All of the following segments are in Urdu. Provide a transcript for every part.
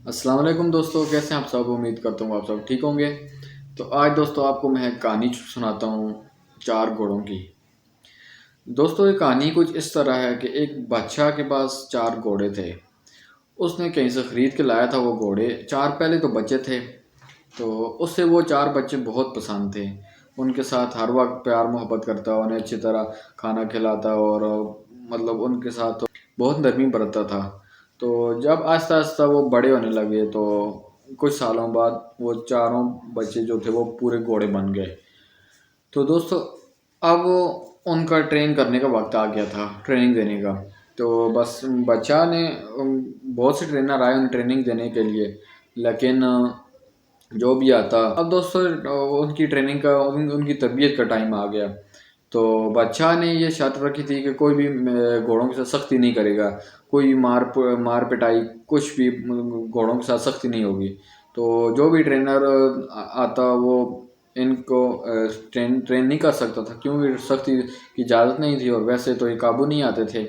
السلام علیکم دوستو، کیسے ہیں آپ سب؟ امید کرتا ہوں آپ سب ٹھیک ہوں گے۔ تو آج دوستو آپ کو میں ایک کہانی سناتا ہوں چار گھوڑوں کی۔ دوستو یہ کہانی کچھ اس طرح ہے کہ ایک بادشاہ کے پاس چار گھوڑے تھے۔ اس نے کہیں سے خرید کے لایا تھا وہ گھوڑے۔ چار پہلے تو بچے تھے، تو اس سے وہ چار بچے بہت پسند تھے۔ ان کے ساتھ ہر وقت پیار محبت کرتا، انہیں اچھی طرح کھانا کھلاتا اور مطلب ان کے ساتھ بہت نرمی برتتا تھا۔ تو جب آہستہ آہستہ وہ بڑے ہونے لگے تو کچھ سالوں بعد وہ چاروں بچے جو تھے وہ پورے گھوڑے بن گئے۔ تو دوستو اب ان کا ٹرین کرنے کا وقت آ گیا تھا، ٹریننگ دینے کا۔ تو بس بادشاہ نے بہت سے ٹرینر آئے ان ٹریننگ دینے کے لیے، لیکن جو بھی آتا اب دوستو ان کی ٹریننگ کا ان کی تربیت کا ٹائم آ گیا۔ تو بادشاہ نے یہ شرط رکھی تھی کہ کوئی بھی گھوڑوں کے ساتھ سختی نہیں کرے گا، کوئی مار پٹائی کچھ بھی گھوڑوں کے ساتھ سختی نہیں ہوگی۔ تو جو بھی ٹرینر آتا وہ ان کو ٹرین نہیں کر سکتا تھا، کیونکہ سختی کی اجازت نہیں تھی، اور ویسے تو یہ قابو نہیں آتے تھے۔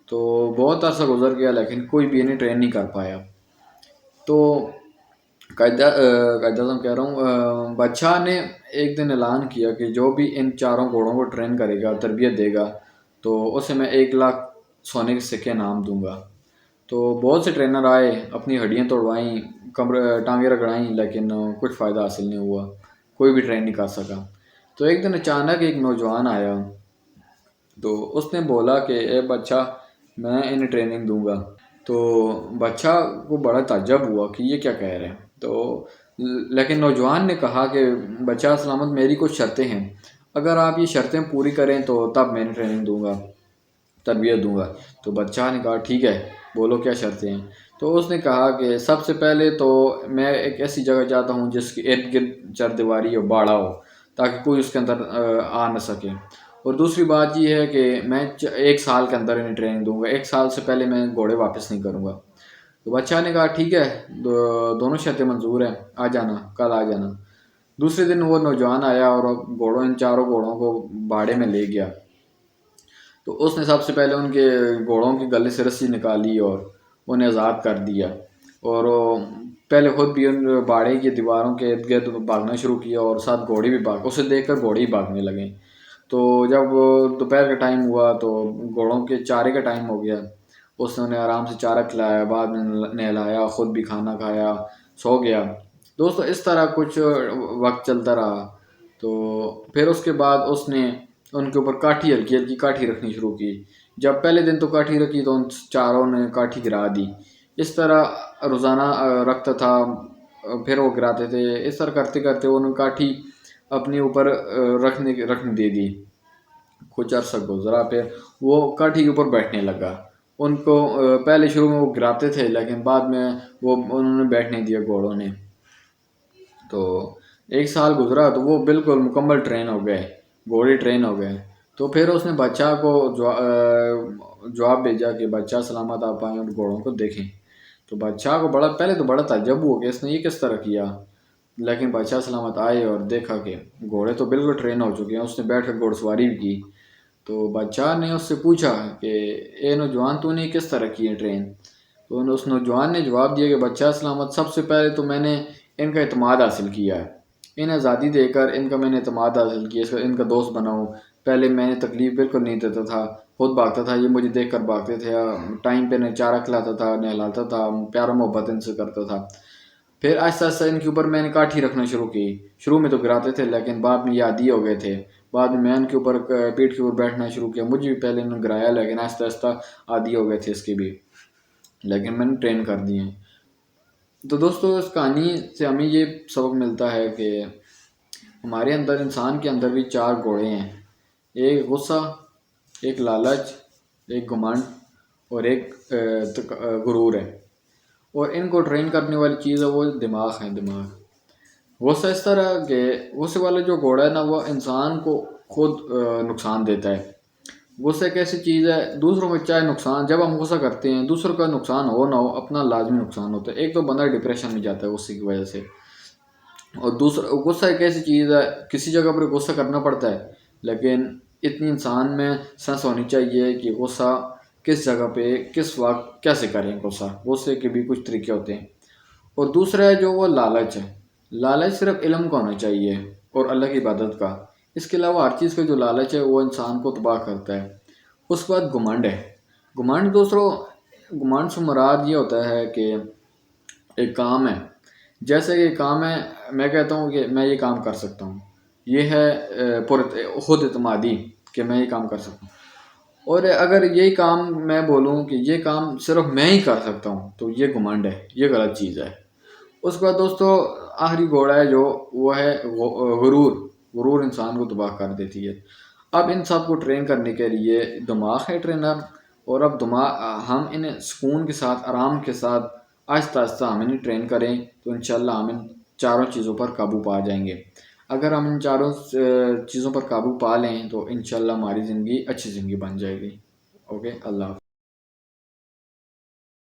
تو بہت عرصہ گزر گیا لیکن کوئی بھی انہیں ٹرین نہیں کر پایا۔ تو قائد اعظم کہہ رہا ہوں، بادشاہ نے ایک دن اعلان کیا کہ جو بھی ان چاروں گھوڑوں کو ٹرین کرے گا، تربیت دے گا، تو اسے میں 1 لاکھ سونے کے سکے انعام دوں گا۔ تو بہت سے ٹرینر آئے، اپنی ہڈیاں توڑوائیں، ٹانگیں رگڑائیں، لیکن کچھ فائدہ حاصل نہیں ہوا، کوئی بھی ٹرین نہیں کر سکا۔ تو ایک دن اچانک ایک نوجوان آیا، تو اس نے بولا کہ اے بادشاہ، میں انہیں ٹریننگ دوں گا۔ تو بادشاہ کو بڑا تعجب ہوا کہ یہ کیا کہہ رہے ہیں۔ تو لیکن نوجوان نے کہا کہ بادشاہ سلامت، میری کچھ شرطیں ہیں، اگر آپ یہ شرطیں پوری کریں تو تب میں ٹریننگ دوں گا، تربیت دوں گا۔ تو بادشاہ نے کہا ٹھیک ہے، بولو کیا شرطیں ہیں۔ تو اس نے کہا کہ سب سے پہلے تو میں ایک ایسی جگہ چاہتا ہوں جس کی ارد گرد چاردیواری ہو، باڑا ہو، تاکہ کوئی اس کے اندر آ نہ سکے۔ اور دوسری بات یہ ہے کہ میں 1 سال کے اندر انہیں ٹریننگ دوں گا، 1 سال سے پہلے میں گھوڑے واپس نہیں کروں گا۔ تو بادشاہ نے کہا ٹھیک ہے، دونوں شرطیں منظور ہیں، آ جانا، کل آ جانا۔ دوسرے دن وہ نوجوان آیا اور ان چاروں گھوڑوں کو باڑے میں لے گیا۔ تو اس نے سب سے پہلے ان کے گھوڑوں کے گلے سے رسی نکالی اور انہیں آزاد کر دیا، اور پہلے خود بھی ان باڑے کی دیواروں کے ارد گرد بھاگنا شروع کیا، اور ساتھ گھوڑے بھی اسے دیکھ کر گھوڑے ہی بھاگنے لگے۔ تو جب دوپہر کا ٹائم ہوا تو گھوڑوں کے چارے کا ٹائم ہو گیا۔ اس نے انہیں آرام سے چارہ کھلایا، بعد میں نہلایا، خود بھی کھانا کھایا، سو گیا۔ دوستو اس طرح کچھ وقت چلتا رہا۔ تو پھر اس کے بعد اس نے ان کے اوپر کاٹھی، ہلکی ہلکی کاٹھی رکھنی شروع کی۔ جب پہلے دن تو کاٹھی رکھی تو ان چاروں نے کاٹھی گرا دی۔ اس طرح روزانہ رکھتا تھا، پھر وہ گراتے تھے۔ اس طرح کرتے کرتے انہوں نے کاٹھی اپنے اوپر رکھنے دے دی۔ کچھ عرصہ گزرا، پھر وہ کاٹھی کے اوپر بیٹھنے لگا۔ ان کو پہلے شروع میں وہ گراتے تھے، لیکن بعد میں وہ انہوں نے بیٹھنے دیا گھوڑوں نے۔ تو 1 سال گزرا تو وہ بالکل مکمل ٹرین ہو گئے، گھوڑے ٹرین ہو گئے۔ تو پھر اس نے بادشاہ کو جواب بھیجا کہ بادشاہ سلامت، آپ آئیں اور گھوڑوں کو دیکھیں۔ تو بادشاہ کو پہلے تو بڑا تعجب ہوا کہ اس نے یہ کس طرح کیا، لیکن بادشاہ سلامت آئے اور دیکھا کہ گھوڑے تو بالکل ٹرین ہو چکے ہیں۔ اس نے بیٹھ کر گھوڑ سواری بھی کی۔ تو بادشاہ نے اس سے پوچھا کہ اے نوجوان، تو نے کس طرح کی ہے ٹرین؟ تو اس نوجوان نے جواب دیا کہ بادشاہ سلامت، سب سے پہلے تو میں نے ان کا اعتماد حاصل کیا ہے، انہیں آزادی دے کر ان کا میں نے اعتماد حاصل کیا، ان کا دوست بناؤں۔ پہلے میں نے تکلیف بالکل نہیں دیتا تھا، خود بھاگتا تھا، یہ مجھے دیکھ کر بھاگتے تھے، ٹائم پہ انہیں چارہ کھلاتا تھا، نہلاتا تھا، پیار و محبت ان سے کرتا تھا۔ پھر آہستہ آہستہ ان کے اوپر میں نے کاٹھی رکھنا شروع کی۔ شروع میں تو گراتے تھے، لیکن بعد میں یہ عادی ہو گئے تھے۔ بعد میں ان کے اوپر پیٹھ کے اوپر بیٹھنا شروع کیا۔ مجھے بھی پہلے انہوں نے گرایا، لیکن آہستہ آہستہ عادی ہو گئے تھے اس کے بھی، لیکن میں نے ٹرین کر دیے۔ تو دوستو اس کہانی سے ہمیں یہ سبق ملتا ہے کہ ہمارے اندر، انسان کے اندر بھی 4 گھوڑے ہیں، ایک غصہ، ایک لالچ، ایک گھمنڈ، اور ایک غرور ہے۔ اور ان کو ٹرین کرنے والی چیز ہے وہ دماغ ہے، دماغ۔ غصہ اس طرح کہ غصے والا جو گھوڑا ہے نا، وہ انسان کو خود نقصان دیتا ہے۔ غصہ ایک ایسی چیز ہے، دوسروں میں چاہے نقصان، جب ہم غصہ کرتے ہیں دوسروں کا نقصان ہو نہ ہو، اپنا لازمی نقصان ہوتا ہے۔ ایک تو بندہ ڈپریشن میں جاتا ہے غصے کی وجہ سے، اور دوسرا غصہ ایک ایسی چیز ہے، کسی جگہ پر غصہ کرنا پڑتا ہے، لیکن اتنی انسان میں سنس ہونی چاہیے کہ غصہ کس جگہ پہ، کس وقت، کیسے کریں غصے کے بھی کچھ طریقے ہوتے ہیں۔ اور دوسرا ہے جو وہ لالچ ہے. لالچ صرف علم کا ہونا چاہیے اور اللہ کی عبادت کا. اس کے علاوہ ہر چیز کا جو لالچ ہے وہ انسان کو تباہ کرتا ہے. اس کے بعد گھمنڈ ہے. گھمنڈ دوستوں، گھمنڈ سے مراد یہ ہوتا ہے کہ ایک کام ہے، جیسے کہ کام ہے، میں کہتا ہوں کہ میں یہ کام کر سکتا ہوں. یہ ہے خود اعتمادی کہ میں یہ کام کر سکتا ہوں. اور اگر یہی کام میں بولوں کہ یہ کام صرف میں ہی کر سکتا ہوں تو یہ گھمنڈ ہے، یہ غلط چیز ہے. اس کے بعد دوستو آخری گھوڑا ہے جو وہ ہے غرور. غرور انسان کو تباہ کر دیتی ہے. اب ان سب کو ٹرین کرنے کے لیے دماغ ہے ٹرینر، اور اب ہم انہیں سکون کے ساتھ، آرام کے ساتھ، آہستہ آہستہ ہم انہیں ٹرین کریں تو انشاءاللہ ہم ان چاروں چیزوں پر قابو پا جائیں گے. اگر ہم ان چاروں چیزوں پر قابو پا لیں تو انشاءاللہ ہماری زندگی اچھی زندگی بن جائے گی. اوکے، اللہ حافظ.